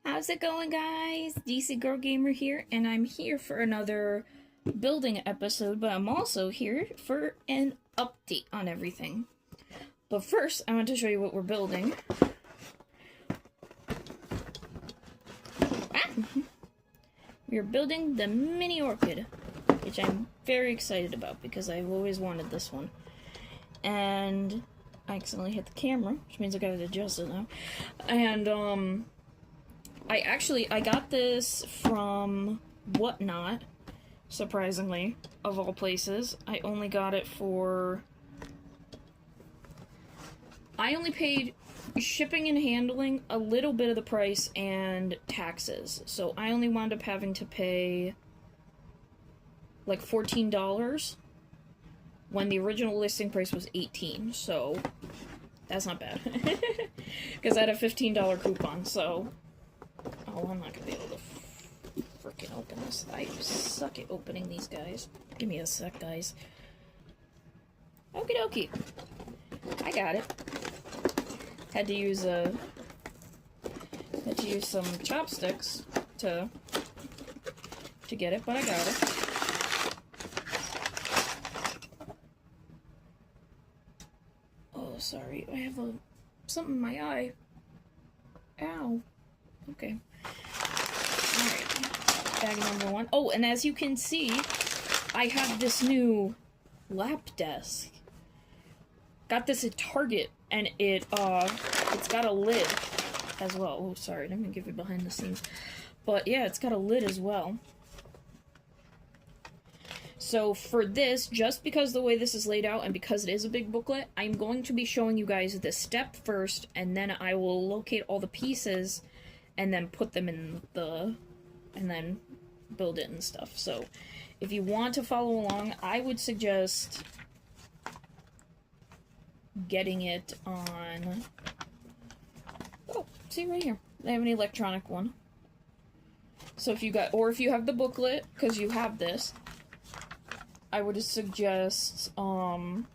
How's it going, guys? DC Girl Gamer here, and I'm here for another building episode, but I'm also here for an update on everything. But first, I want to show you what we're building. We're building the mini Orchid, which I'm very excited about because I've always wanted this one. And I accidentally hit the camera, which means I gotta adjust it now. And, I got this from Whatnot, surprisingly, of all places. I only got it for... I only paid shipping and handling, a little bit of the price, and taxes. So I only wound up having to pay, like, $14 when the original listing price was $18. So that's not bad. Because I had a $15 coupon, so... Oh, I'm not gonna be able to freaking open this. I suck at opening these guys. Give me a sec, guys. Okie dokie. I got it. Had to use some chopsticks to get it, but I got it. Oh, sorry. I have something in my eye. Ow. Okay. Alright. Bag number one. Oh, and as you can see, I have this new lap desk. Got this at Target, and it's got a lid as well. Oh, sorry, I'm gonna give you behind the scenes. But yeah, it's got a lid as well. So for this, just because the way this is laid out and because it is a big booklet, I'm going to be showing you guys the step first, and then I will locate all the pieces and then put them in and then build it and stuff. So if you want to follow along, I would suggest getting it on... Oh, see right here. They have an electronic one. So if you have the booklet, because you have this, I would suggest, and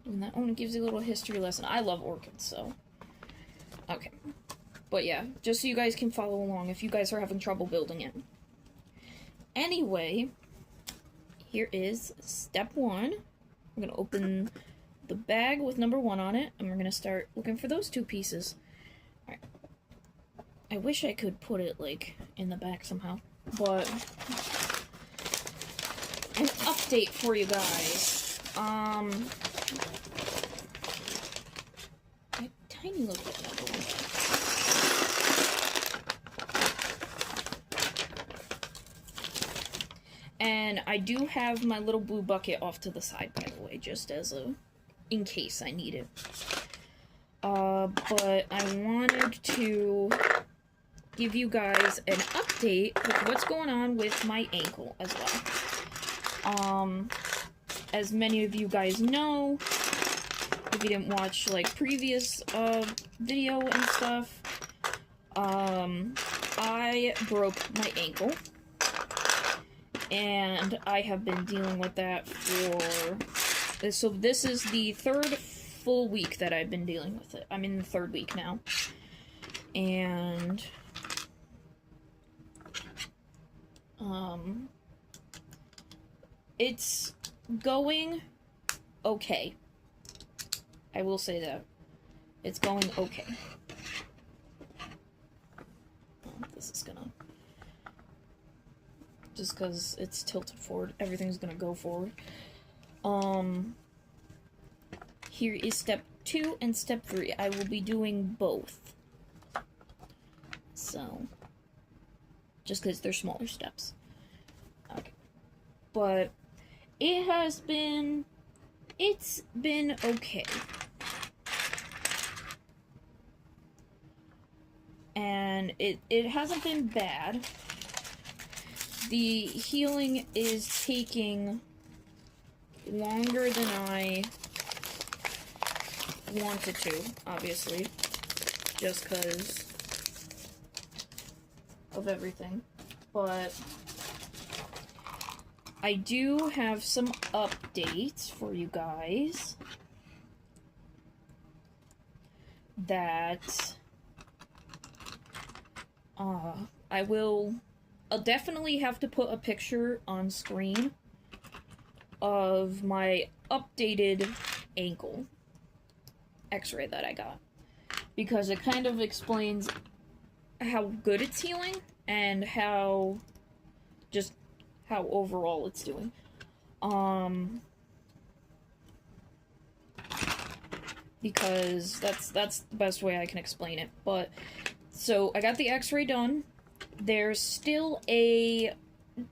that one gives you a little history lesson. I love orchids, so... Okay. But yeah, just so you guys can follow along if you guys are having trouble building it. Anyway, here is step one. I'm going to open the bag with number one on it, and we're going to start looking for those two pieces. Alright. I wish I could put it, like, in the back somehow, but... An update for you guys. A tiny little bit number one. And I do have my little blue bucket off to the side, by the way, just as in case I need it. But I wanted to give you guys an update with what's going on with my ankle as well. As many of you guys know, if you didn't watch, like, previous, video and stuff, I broke my ankle, and I have been dealing with that so this is the third full week that I've been dealing with it. I'm in the third week now, and, it's going okay. I will say that. It's going okay. This is gonna... Just because it's tilted forward, everything's gonna go forward. Here is step 2 and step 3. I will be doing both. So, just because they're smaller steps. Okay. But it's been okay. And it hasn't been bad. The healing is taking longer than I wanted to, obviously, just because of everything. But I do have some updates for you guys that I'll definitely have to put a picture on screen of my updated ankle x-ray that I got, because it kind of explains how good it's healing and how overall it's doing. Because that's the best way I can explain it. But so I got the x-ray done. There's still a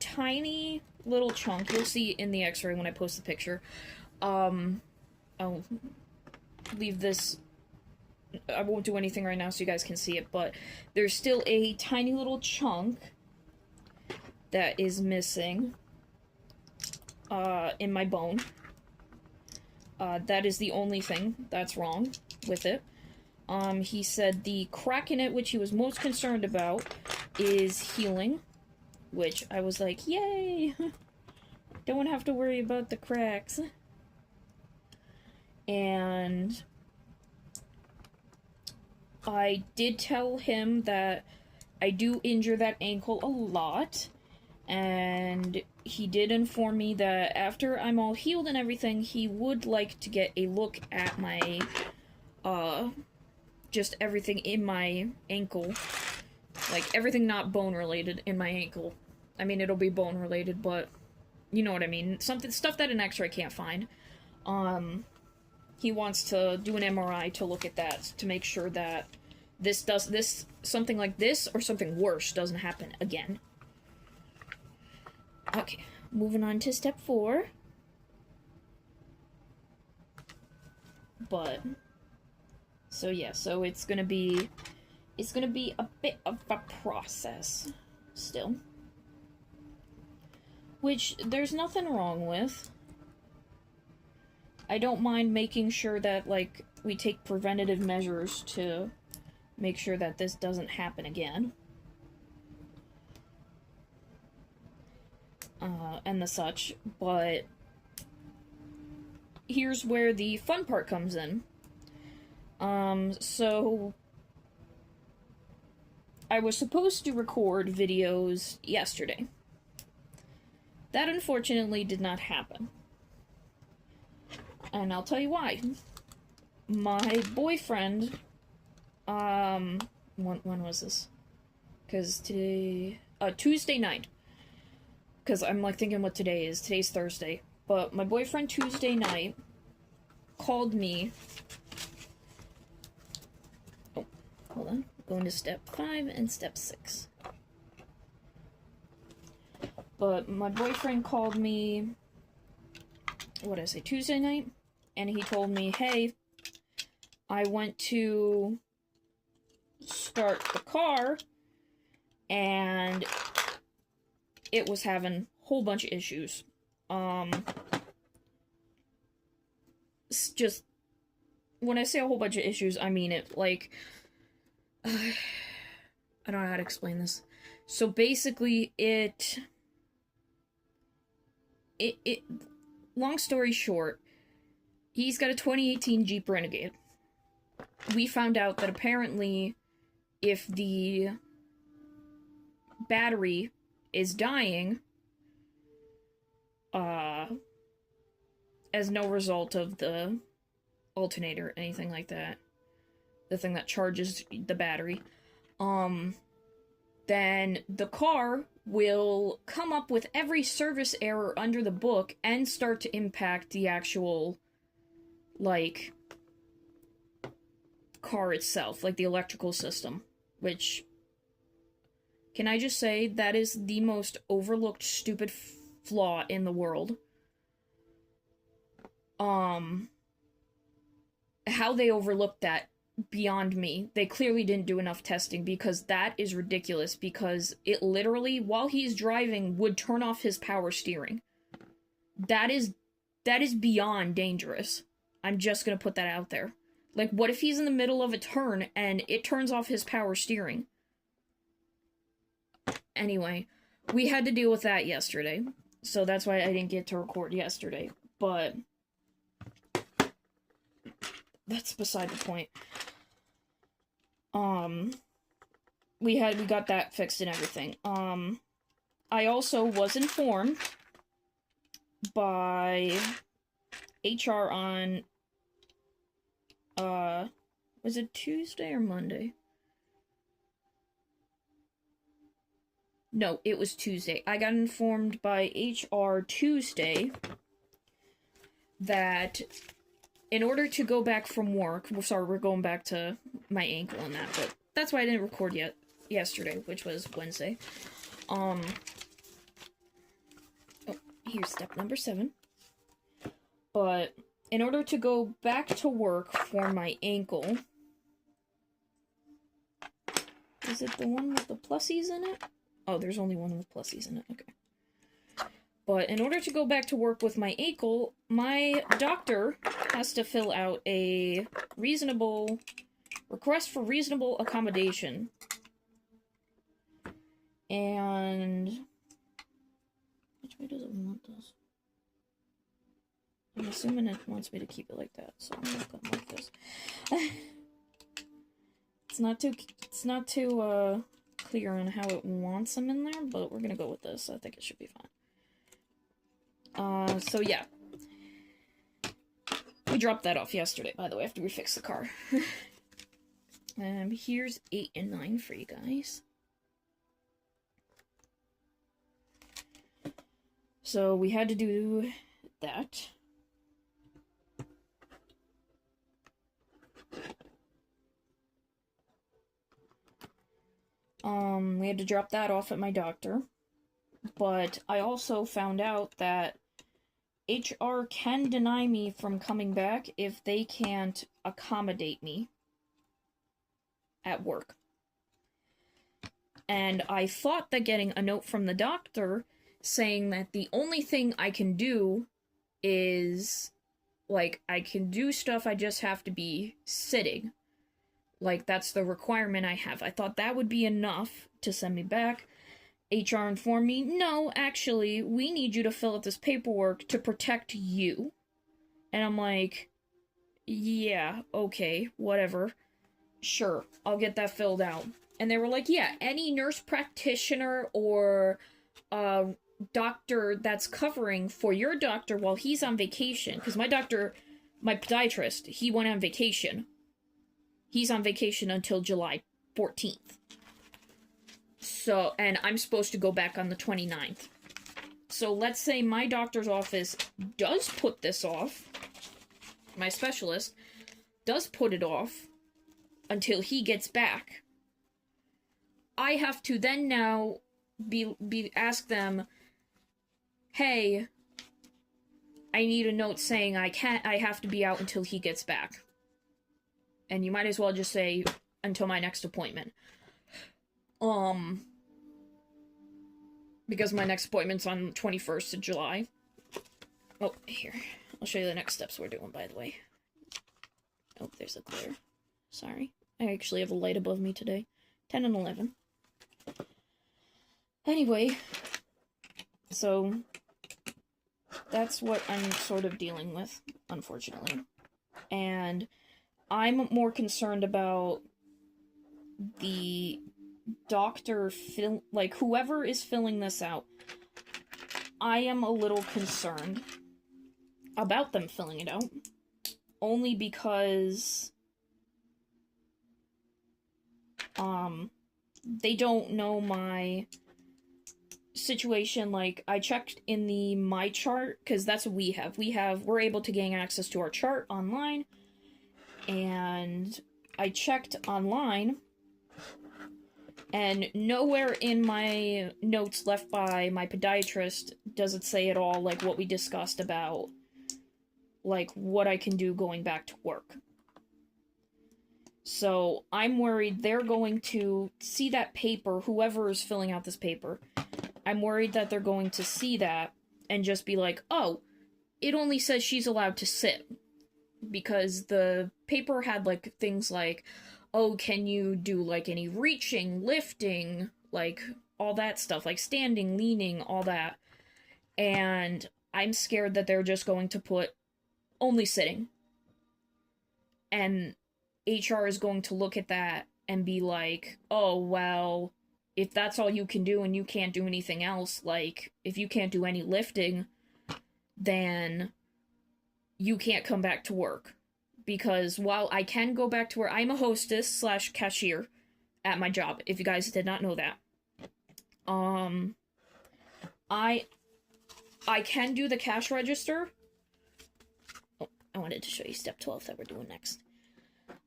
tiny little chunk. You'll see in the x-ray when I post the picture. I'll leave this. I won't do anything right now so you guys can see it, but there's still a tiny little chunk that is missing in my bone. That is the only thing that's wrong with it. He said the crack in it, which he was most concerned about, is healing, which I was like, yay! Don't have to worry about the cracks. And I did tell him that I do injure that ankle a lot, and he did inform me that after I'm all healed and everything, he would like to get a look at my, just everything in my ankle. Like, everything not bone-related in my ankle. I mean, it'll be bone-related, but you know what I mean. Stuff that an x-ray can't find. He wants to do an MRI to look at that, to make sure that something like this, or something worse, doesn't happen again. Okay, moving on to step 4. But, so yeah, so it's gonna be a bit of a process, still. Which, there's nothing wrong with. I don't mind making sure that, like, we take preventative measures to make sure that this doesn't happen again. And the such, but here's where the fun part comes in. So I was supposed to record videos yesterday. That unfortunately did not happen. And I'll tell you why. My boyfriend, when was this? Because today, Tuesday night. Because I'm, like, thinking what today is. Today's Thursday. But my boyfriend Tuesday night called me. Oh, hold on. Going to step 5 and step 6. But my boyfriend called me, what did I say, Tuesday night? And he told me, hey, I went to start the car, and it was having a whole bunch of issues. Just, when I say a whole bunch of issues, I mean it. Like, I don't know how to explain this. So basically, long story short, he's got a 2018 Jeep Renegade. We found out that apparently, if the battery is dying, as no result of the alternator, anything like that, the thing that charges the battery, then the car will come up with every service error under the book and start to impact the actual, like, car itself, like the electrical system, which, can I just say, that is the most overlooked stupid flaw in the world. How they overlooked that, beyond me. They clearly didn't do enough testing, because that is ridiculous, because it literally, while he's driving, would turn off his power steering. That is beyond dangerous. I'm just gonna put that out there. Like, what if he's in the middle of a turn and it turns off his power steering? Anyway, we had to deal with that yesterday, so that's why I didn't get to record yesterday, but that's beside the point. we got that fixed and everything. I also was informed by HR on, was it Tuesday or Monday? No, it was Tuesday. I got informed by HR Tuesday that in order to go back from work, well, sorry, we're going back to my ankle and that, but that's why I didn't record yesterday, which was Wednesday. Oh, here's step number 7. But in order to go back to work for my ankle, is it the one with the plusies in it? Oh, there's only one with plusies in it. Okay. But in order to go back to work with my ankle, my doctor has to fill out a request for reasonable accommodation. And which way does it want this? I'm assuming it wants me to keep it like that, so I'm gonna put them like this. It's not too clear on how it wants them in there, but we're gonna go with this. I think it should be fine. So yeah. We dropped that off yesterday, by the way, after we fixed the car. Here's 8 and 9 for you guys. So we had to do that. We had to drop that off at my doctor. But I also found out that HR can deny me from coming back if they can't accommodate me at work. And I thought that getting a note from the doctor saying that the only thing I can do is, like, I can do stuff, I just have to be sitting. Like, that's the requirement I have. I thought that would be enough to send me back. HR informed me, no, actually, we need you to fill out this paperwork to protect you. And I'm like, yeah, okay, whatever. Sure, I'll get that filled out. And they were like, yeah, any nurse practitioner or doctor that's covering for your doctor while he's on vacation, because my doctor, my podiatrist, he went on vacation. He's on vacation until July 14th. So, and I'm supposed to go back on the 29th. So let's say my doctor's office does put this off. My specialist does put it off until he gets back. I have to then now ask them, hey, I need a note saying I have to be out until he gets back. And you might as well just say until my next appointment. Because my next appointment's on the 21st of July. Oh, here. I'll show you the next steps we're doing, by the way. Oh, there's a glare. Sorry. I actually have a light above me today. 10 and 11. Anyway. So, that's what I'm sort of dealing with, unfortunately. And I'm more concerned about the doctor, like, whoever is filling this out. I am a little concerned about them filling it out. Only because they don't know my situation. Like, I checked in the My Chart, because that's what we have. We're able to gain access to our chart online. And I checked online, and nowhere in my notes left by my podiatrist does it say at all, like, what we discussed about, like, what I can do going back to work. So, I'm worried they're going to see that paper, whoever is filling out this paper, I'm worried that they're going to see that and just be like, oh, it only says she's allowed to sit. Because the paper had, like, things like, oh, can you do, like, any reaching, lifting, like, all that stuff, like standing, leaning, all that. And I'm scared that they're just going to put only sitting. And HR is going to look at that and be like, oh, well, if that's all you can do and you can't do anything else, like, if you can't do any lifting, then you can't come back to work. Because while I can go back to work, I'm a hostess slash cashier at my job, if you guys did not know that. I can do the cash register. Oh, I wanted to show you step 12 that we're doing next.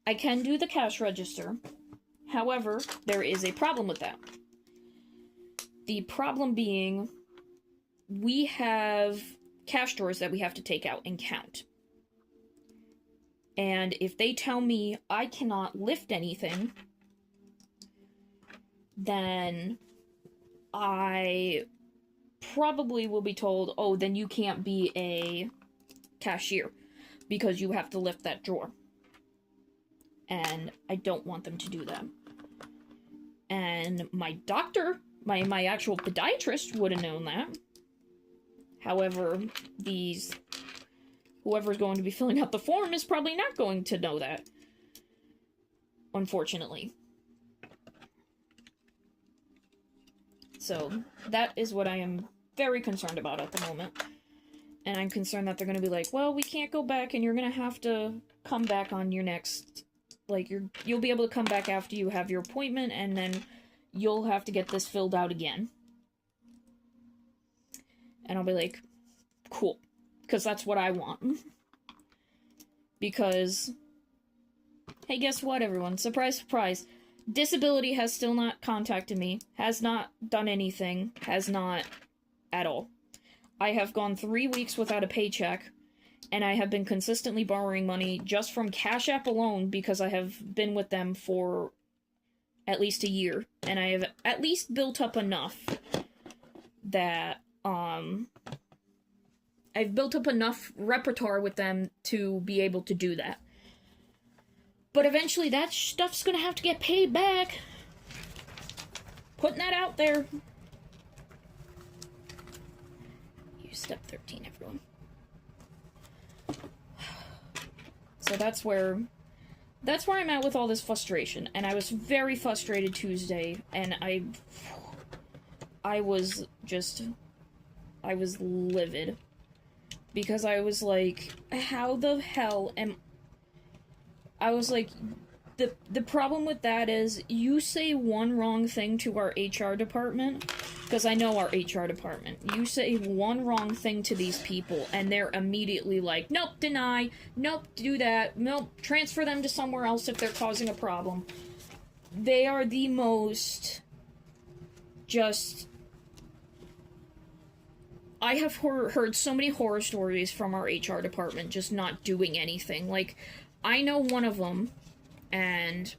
I can do the cash register. However, there is a problem with that. The problem being, we have cash drawers that we have to take out and count. And if they tell me I cannot lift anything, then I probably will be told, oh, then you can't be a cashier because you have to lift that drawer. And I don't want them to do that. And my doctor, my actual podiatrist would have known that. However, whoever's going to be filling out the form is probably not going to know that. Unfortunately. So, that is what I am very concerned about at the moment. And I'm concerned that they're going to be like, well, we can't go back and you're going to have to come back on your next... Like, you'll be able to come back after you have your appointment, and then you'll have to get this filled out again. And I'll be like, cool. Because that's what I want. Because, hey, guess what, everyone? Surprise, surprise. Disability has still not contacted me. Has not done anything. Has not at all. I have gone 3 weeks without a paycheck. And I have been consistently borrowing money just from Cash App alone because I have been with them for at least a year. And I have at least built up enough that, I've built up enough repertoire with them to be able to do that. But eventually that stuff's gonna have to get paid back. Putting that out there. Use step 13, everyone. So that's where I'm at with all this frustration. And I was very frustrated Tuesday, and I was livid. Because I was like, how the hell I was like, the problem with that is, you say one wrong thing to our HR department, because I know our HR department, you say one wrong thing to these people, and they're immediately like, nope, deny, nope, do that, nope, transfer them to somewhere else if they're causing a problem. They are the most, just... I have heard so many horror stories from our HR department just not doing anything. Like, I know one of them, and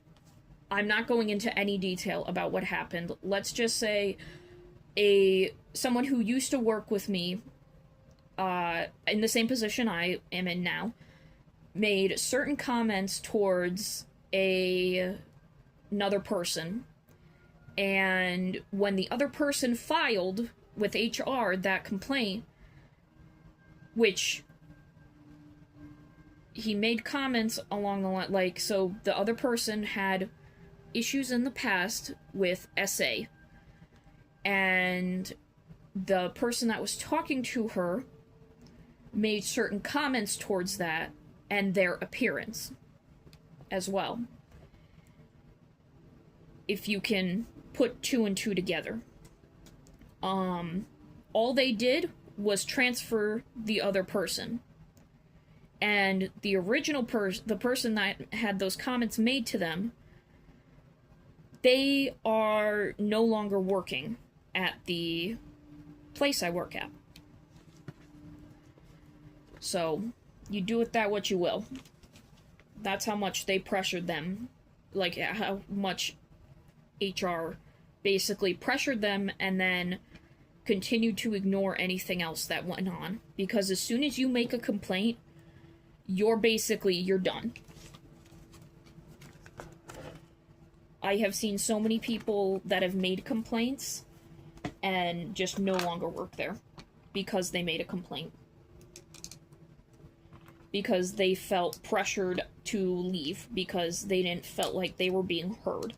I'm not going into any detail about what happened. Let's just say someone who used to work with me in the same position I am in now made certain comments towards another person, and when the other person filed with HR that complaint, which he made comments along the line, like, so the other person had issues in the past with SA, and the person that was talking to her made certain comments towards that and their appearance as well. If you can put two and two together. All they did was transfer the other person. And the original the person that had those comments made to them, they are no longer working at the place I work at. So, you do with that what you will. That's how much they pressured them. Like, how much HR basically pressured them and then continued to ignore anything else that went on. Because as soon as you make a complaint, you're done. I have seen so many people that have made complaints and just no longer work there because they made a complaint. because they felt pressured to leave because they didn't felt like they were being heard.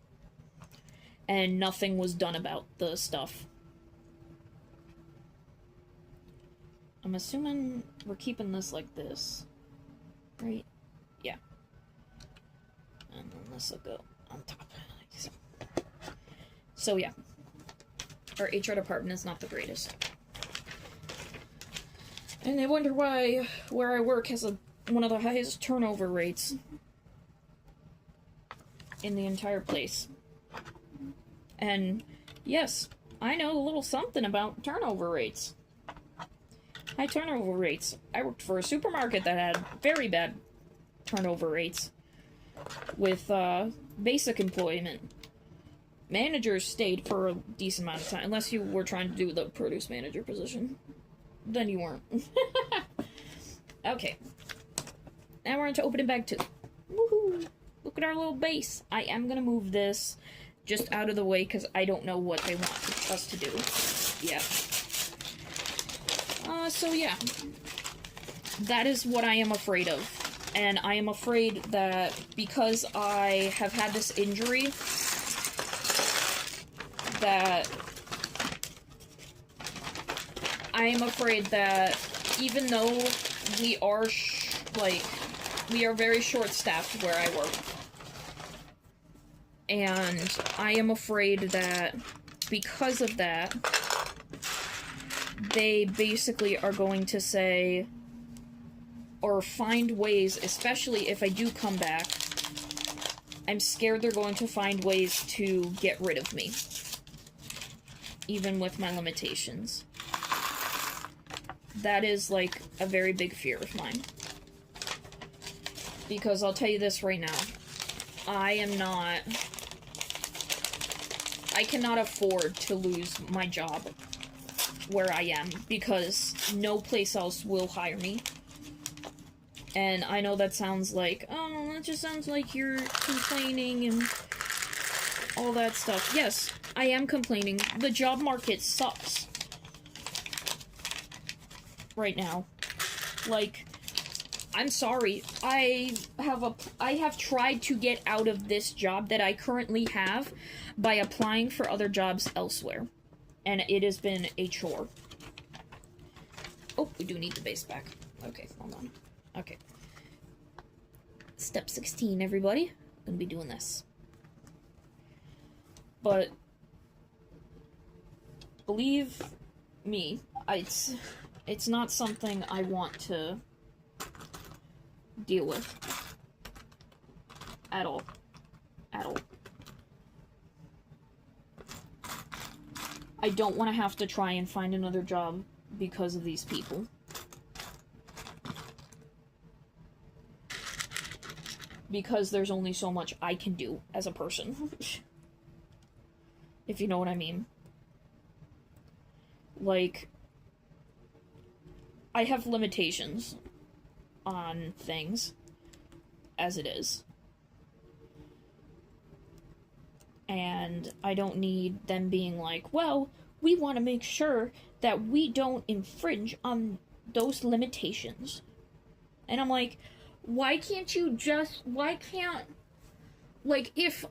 And nothing was done about the stuff. I'm assuming we're keeping this like this. Right? Yeah. And then this will go on top. Like so. So yeah. Our HR department is not the greatest. And I wonder why where I work has one of the highest turnover rates in the entire place. And yes, I know a little something about turnover rates. High turnover rates. I worked for a supermarket that had very bad turnover rates with basic employment. Managers stayed for a decent amount of time, unless you were trying to do the produce manager position. Then you weren't. Okay. Now we're into opening bag 2. Woohoo! Look at our little base. I am gonna move this just out of the way because I don't know what they want us to do. Yeah. So yeah. That is what I am afraid of. And I am afraid that because I have had this injury, that I am afraid that even though we are, we are very short-staffed where I work, and I am afraid that because of that, they basically are going to say, or find ways, especially if I do come back, I'm scared they're going to find ways to get rid of me, even with my limitations. That is, like, a very big fear of mine. Because I'll tell you this right now. I cannot afford to lose my job where I am, because no place else will hire me. And I know that sounds like, oh, that just sounds like you're complaining and all that stuff. Yes, I am complaining. The job market sucks right now. Like, I'm sorry. I have tried to get out of this job that I currently have by applying for other jobs elsewhere. And it has been a chore. Oh, we do need the base back. Okay, hold on. Okay. Step 16, everybody. I'm gonna be doing this. But believe me, it's not something I want to deal with. At all. At all. I don't want to have to try and find another job because of these people. Because there's only so much I can do as a person. If you know what I mean. Like, I have limitations on things as it is. And I don't need them being like, well, we want to make sure that we don't infringe on those limitations. And I'm like, why can't, like, if,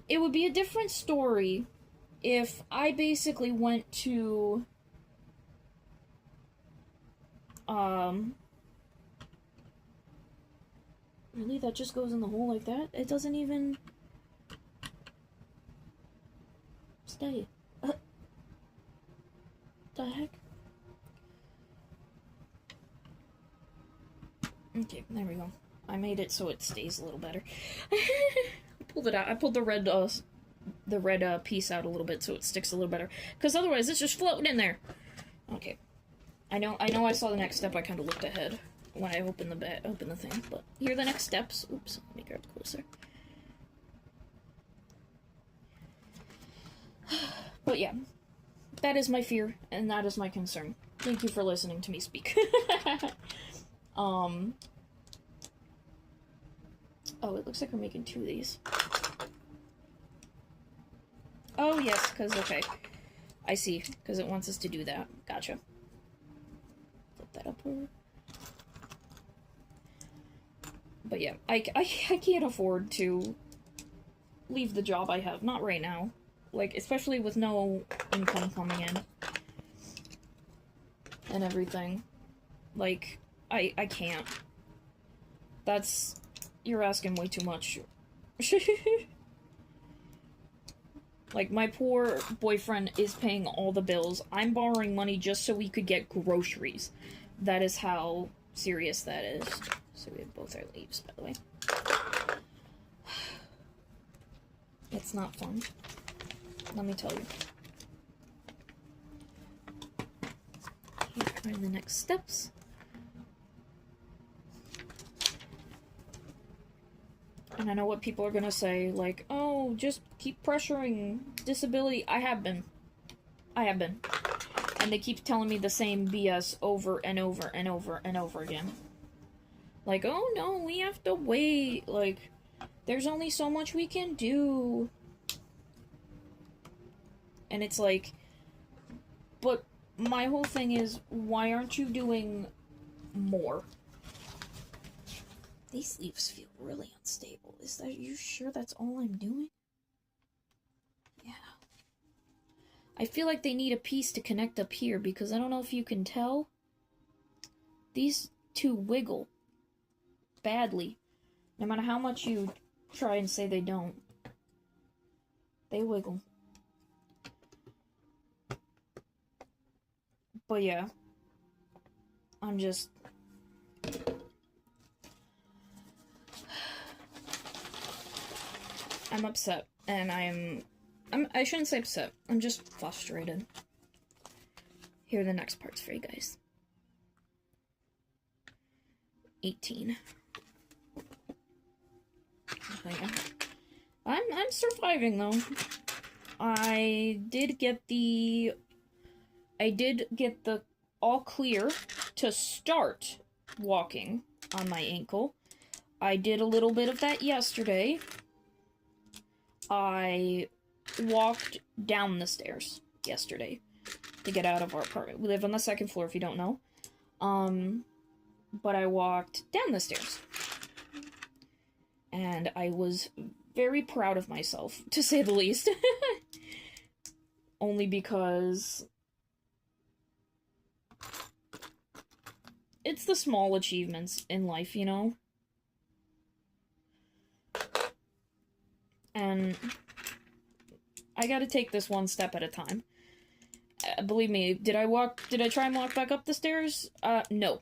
it would be a different story if I basically went to, really, that just goes in the hole like that? It doesn't even stay. The heck? Okay, there we go. I made it so it stays a little better. I pulled it out. I pulled the red piece out a little bit so it sticks a little better. Because otherwise it's just floating in there. Okay. I know I saw the next step. I kind of looked ahead when I opened the thing. But here are the next steps. Oops, let me grab closer. But yeah. That is my fear, and that is my concern. Thank you for listening to me speak. Oh, it looks like we're making 2 of these. Oh, yes, because, okay. I see, because it wants us to do that. Gotcha. Flip that up over. But yeah, I can't afford to leave the job I have. Not right now. Like, especially with no income coming in. And everything. Like, I can't. That's... You're asking way too much. Like, my poor boyfriend is paying all the bills. I'm borrowing money just so we could get groceries. That is how serious that is. So we have both our leaves, by the way. It's not fun. Let me tell you. Here are the next steps. And I know what people are gonna say, like, oh, just keep pressuring disability. I have been. And they keep telling me the same BS over and over and over and over again. Like, oh no, we have to wait. Like, there's only so much we can do. And it's like, but my whole thing is, why aren't you doing more? These leaves feel really unstable. Is that, you sure that's all I'm doing? Yeah. I feel like they need a piece to connect up here, because I don't know if you can tell. These two wiggle badly. No matter how much you try and say they don't. They wiggle. But yeah. I'm just... I'm upset, and I shouldn't say upset, I'm just frustrated. Here are the next parts for you guys. 18. Okay. I'm surviving, though. I did get the all clear to start walking on my ankle. I did a little bit of that yesterday. I walked down the stairs yesterday to get out of our apartment. We live on the second floor, if you don't know. But I walked down the stairs. And I was very proud of myself, to say the least. Only because it's the small achievements in life, you know? And I gotta take this one step at a time. Believe me, did I try and walk back up the stairs? No.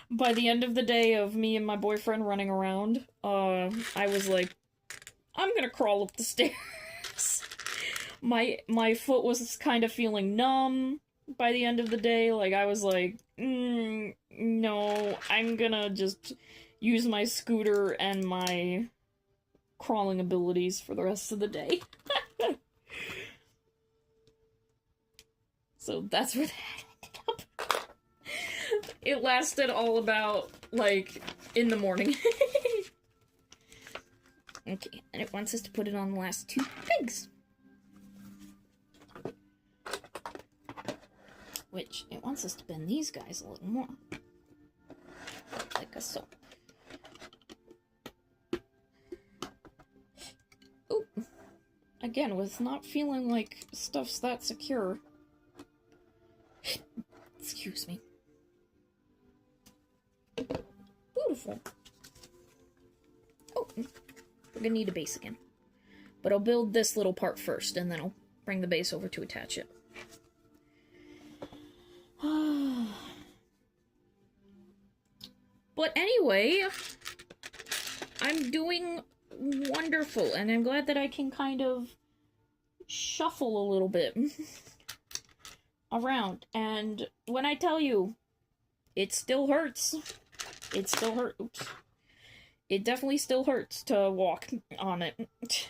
By the end of the day of me and my boyfriend running around, I was like, I'm gonna crawl up the stairs. My foot was kind of feeling numb by the end of the day. Like, I was like, no, I'm gonna just use my scooter and my crawling abilities for the rest of the day. So that's where that ended up. It lasted all about, like, in the morning. Okay, and it wants us to put it on the last two pigs. Which, it wants us to bend these guys a little more. Like so. Ooh. Again, with not feeling like stuff's that secure. Excuse me. Beautiful. Oh, we're gonna need a base again. But I'll build this little part first, and then I'll bring the base over to attach it. But anyway, I'm doing wonderful, and I'm glad that I can kind of shuffle a little bit around. And when I tell you, it still hurts. It still hurts. Oops. It definitely still hurts to walk on it.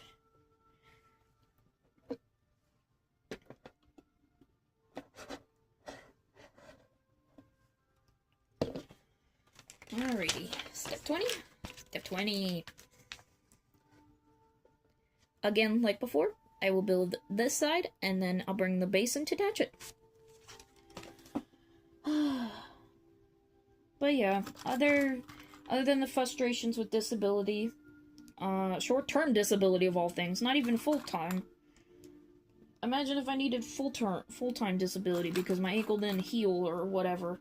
Alrighty, step 20. Step 20. Again, like before, I will build this side, and then I'll bring the base in to attach it. But yeah, other Other than the frustrations with disability, short-term disability of all things, not even full-time. Imagine if I needed full-time disability because my ankle didn't heal or whatever.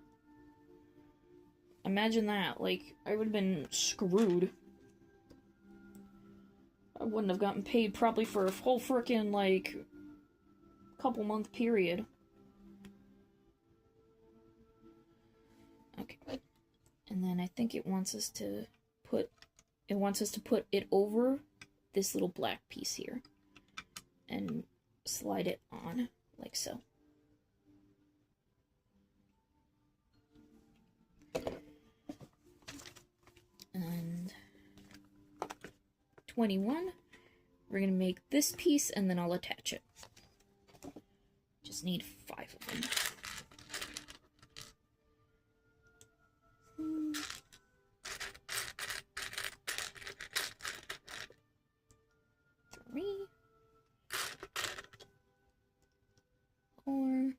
Imagine that, like, I would have been screwed. I wouldn't have gotten paid probably for a whole frickin', like, couple-month period. Okay. And then I think it wants us to put it over this little black piece here. And slide it on, like so. And 21, we're gonna make this piece and then I'll attach it. Just need 5 of them. Three. 4.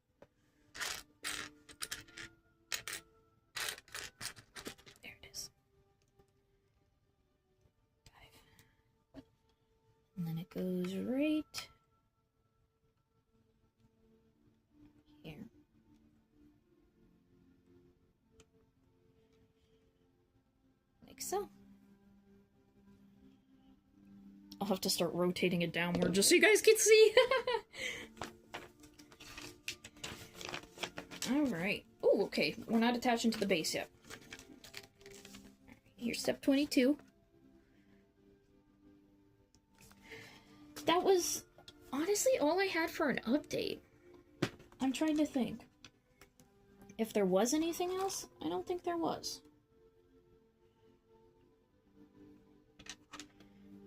There it is. 5. And then it goes right here. Like so. I'll have to start rotating it downward just so you guys can see. Alright. Oh, okay. We're not attaching to the base yet. Here's step 22. That was honestly all I had for an update. I'm trying to think. If there was anything else, I don't think there was.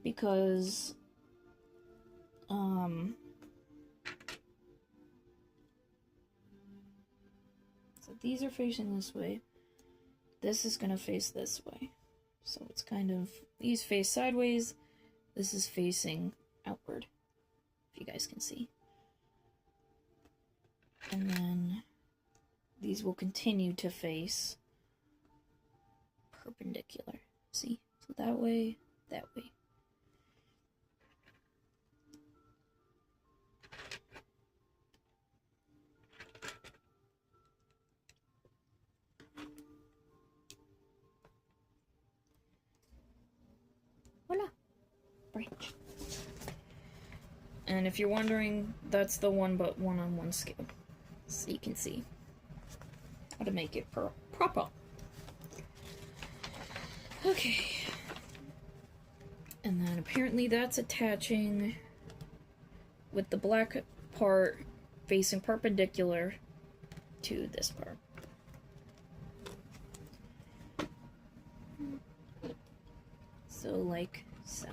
Because, so these are facing this way. This is gonna face this way. So it's kind of, these face sideways. This is facing outward, if you guys can see. And then these will continue to face perpendicular. See? So that way, that way. Voila. Branch. And if you're wondering, that's the 1:1 scale. So you can see how to make it proper. Okay. And then apparently that's attaching with the black part facing perpendicular to this part. So like so.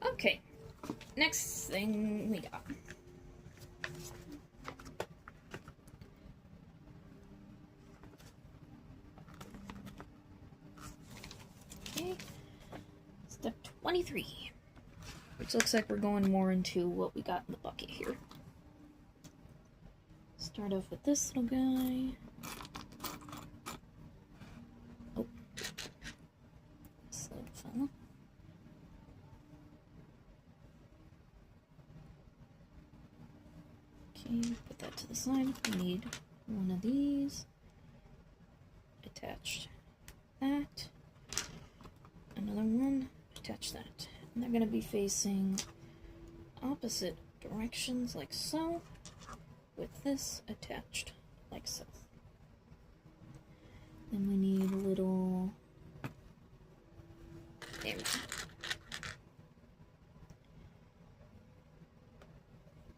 Okay, next thing we got. Okay, step 23, which looks like we're going more into what we got in the bucket here. Start off with this little guy. Oh, this little fella. Okay, put that to the side. We need one of these. Attach that. Another one. Attach that. And they're going to be facing opposite directions, like so, with this attached, like so. Then we need a little... There we go.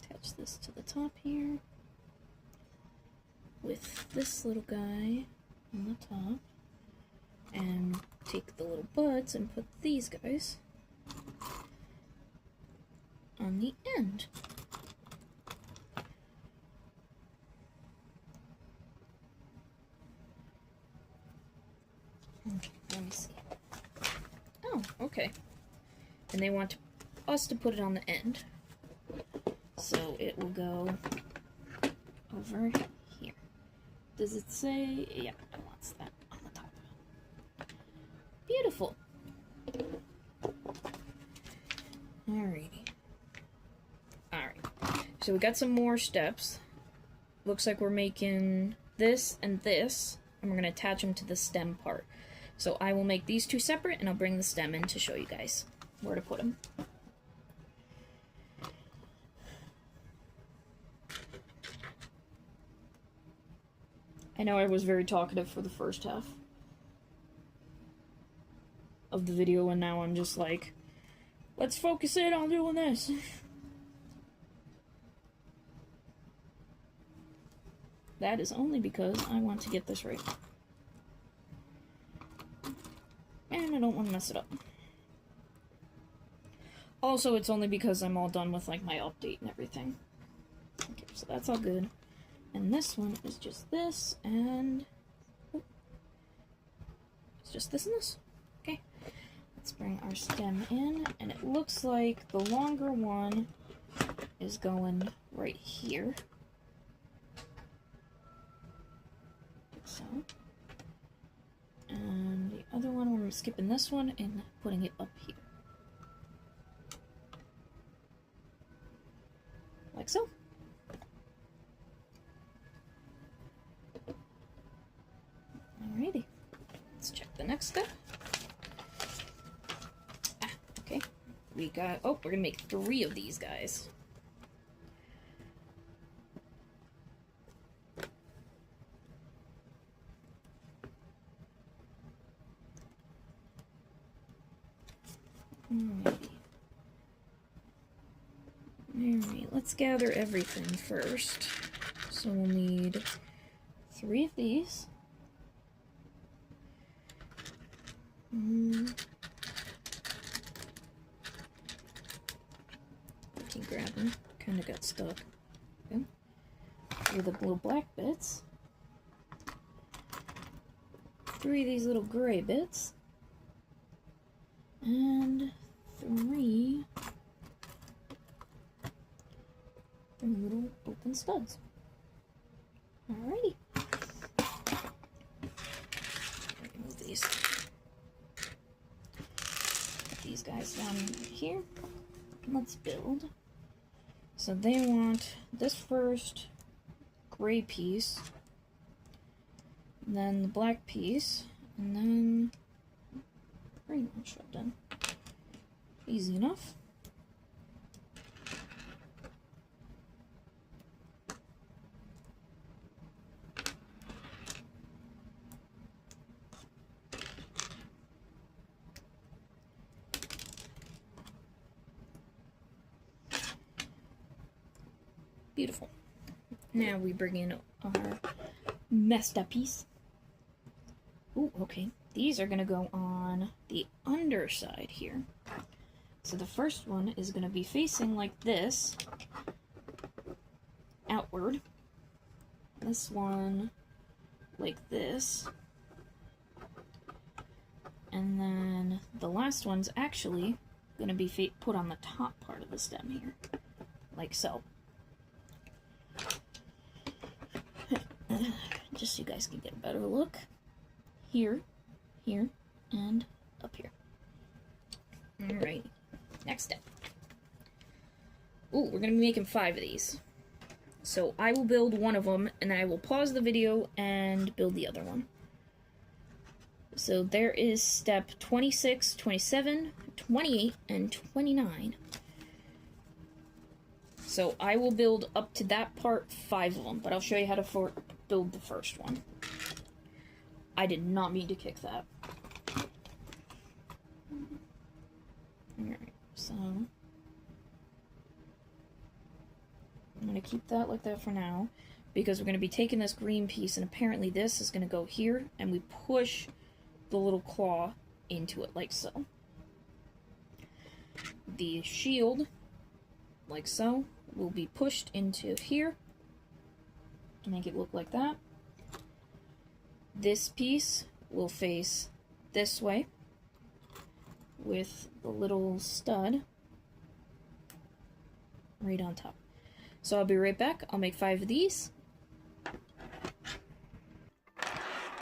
Attach this to the top here with this little guy on the top, and take the little buds and put these guys on the end. Okay, let me see. Oh, okay. And they want us to put it on the end. So it will go over here. Does it say? Yeah, it wants that on the top. Beautiful. Alrighty. Alright. So we got some more steps. Looks like we're making this and this, and we're going to attach them to the stem part. So I will make these two separate, and I'll bring the stem in to show you guys where to put them. I know I was very talkative for the first half of the video, and now I'm just like, let's focus in on doing this. That is only because I want to get this right. And I don't want to mess it up. Also, it's only because I'm all done with, like, my update and everything. Okay, so that's all good. And this one is just this, and... oh, it's just this and this. Okay. Let's bring our stem in, and it looks like the longer one is going right here. Like so. And the other one, we're skipping this one and putting it up here. Like so. Alrighty. Let's check the next step. Okay. We got, oh, we're gonna make 3 of these guys. Alright, let's gather everything first. So we'll need 3 of these. I can grab them. Kind of got stuck. Okay. With the little black bits. 3 of these little gray bits. And 3 little open studs. Alrighty. Remove these. Put these guys down here. Let's build. So they want this first gray piece, then the black piece, and then green one shoved in. Easy enough. Beautiful. Now we bring in our messed up piece. Ooh, okay. These are gonna go on the underside here. So the first one is gonna be facing like this, outward. This one like this. And then the last one's actually gonna be put on the top part of the stem here, like so. Just so you guys can get a better look. Here, here, and up here. Alright, next step. Ooh, we're gonna be making 5 of these. So I will build one of them, and then I will pause the video and build the other one. So there is step 26, 27, 28, and 29. So I will build up to that part 5 of them, but I'll show you how to build the first one. I did not mean to kick that. Alright, so I'm going to keep that like that for now, because we're going to be taking this green piece, and apparently this is going to go here, and we push the little claw into it, like so. The shield, like so, will be pushed into here to make it look like that. This piece will face this way with the little stud right on top. So I'll be right back. I'll make 5 of these.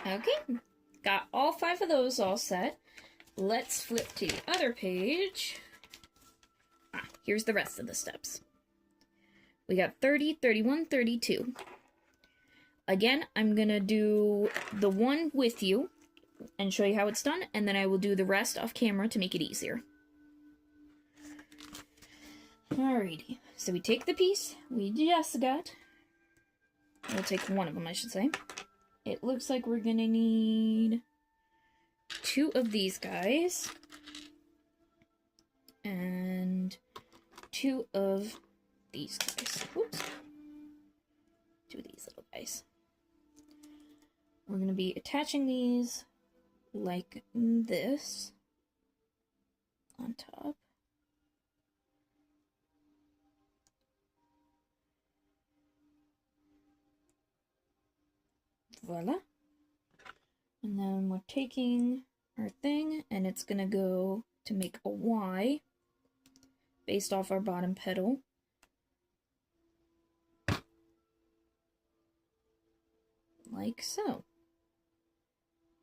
Okay, got all 5 of those all set. Let's flip to the other page. Here's the rest of the steps. We got 30, 31, 32. Again, I'm gonna do the one with you and show you how it's done, and then I will do the rest off camera to make it easier. Alrighty, so we take the piece we just got. We'll take one of them, I should say. It looks like we're gonna need 2 of these guys and 2 of these guys. Oops. 2 of these little guys. We're gonna be attaching these like this on top. Voila. And then we're taking our thing, and it's gonna go to make a Y based off our bottom petal. Like so.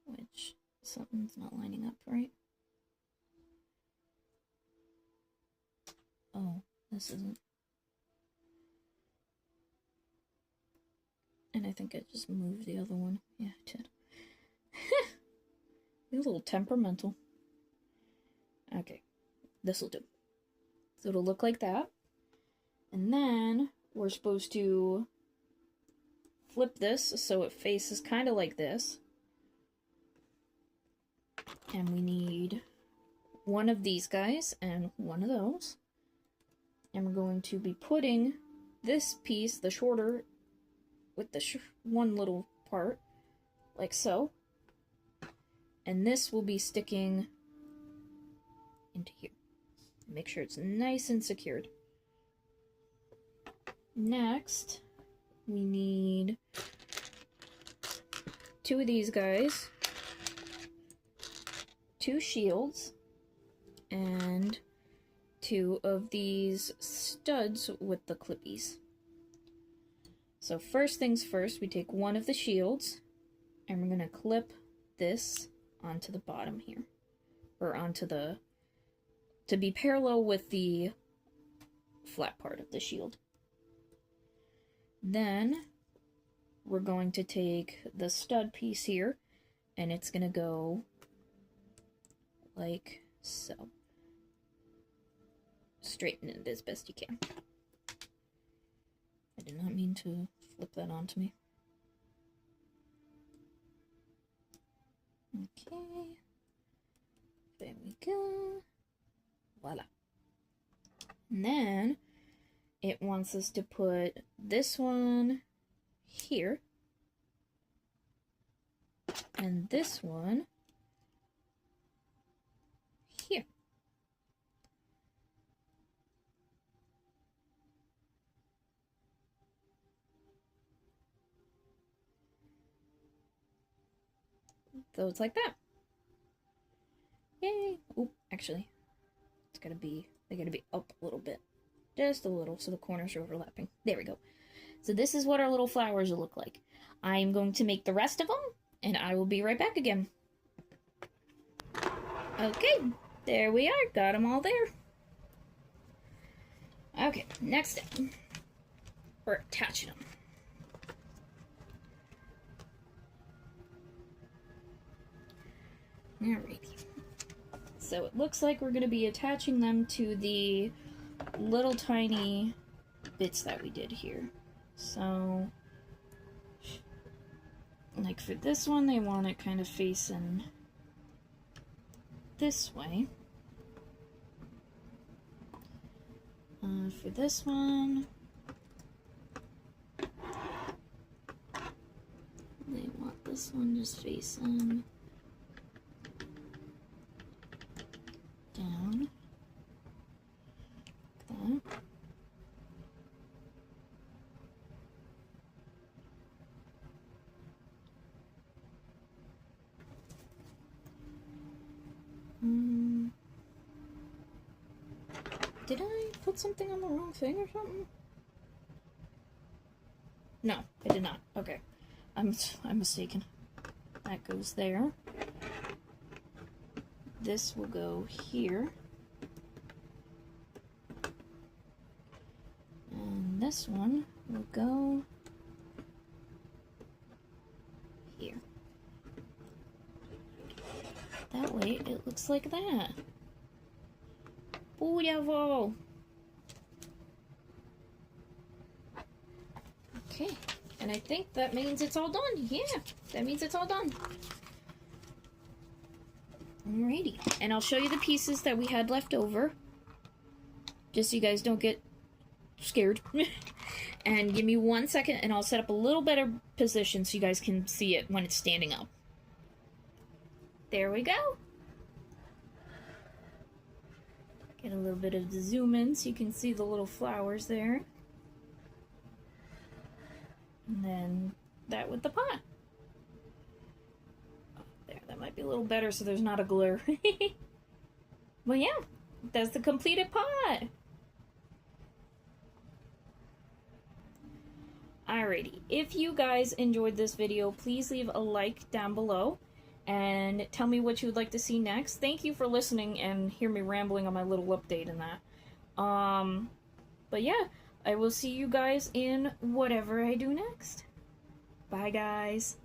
Which, something's not lining up right. Oh, this isn't. And I think I just moved the other one. Yeah, I did. You're a little temperamental. Okay, this'll do. So it'll look like that. And then we're supposed to flip this so it faces kind of like this. And we need one of these guys and one of those. And we're going to be putting this piece, the shorter, with the one little part, like so. And this will be sticking into here. Make sure it's nice and secured. Next, we need 2 of these guys, 2 shields, and 2 of these studs with the clippies. So first things first, we take one of the shields, and we're going to clip this onto the bottom here, or onto the, to be parallel with the flat part of the shield. Then we're going to take the stud piece here, and it's going to go like so. Straighten it as best you can. I did not mean to flip that onto me. Okay. There we go. Voila. And then it wants us to put this one here. And this one here. So it's like that. Yay! Oh, actually, it's gotta be, they gotta be up a little bit. Just a little, so the corners are overlapping. There we go. So this is what our little flowers will look like. I'm going to make the rest of them, and I will be right back again. Okay, there we are. Got them all there. Okay, next step. We're attaching them. Alrighty. So it looks like we're going to be attaching them to the little tiny bits that we did here. So, like for this one, they want it kind of facing this way. For this one, they want this one just facing down. Like that. Did I put something on the wrong thing or something? No, I did not. Okay. I'm mistaken. That goes there. This will go here. And this one will go here. That way it looks like that. Beautiful! Okay, and I think that means it's all done. Yeah, that means it's all done. Alrighty, and I'll show you the pieces that we had left over, just so you guys don't get scared. And give me 1 second and I'll set up a little better position so you guys can see it when it's standing up. There we go. Get a little bit of the zoom in so you can see the little flowers there. And then that with the pot. Oh, there, that might be a little better so there's not a glare. Well, yeah, that's the completed pot. Alrighty, if you guys enjoyed this video, please leave a like down below and tell me what you would like to see next. Thank you for listening and hear me rambling on my little update and that. But yeah, I will see you guys in whatever I do next. Bye, guys.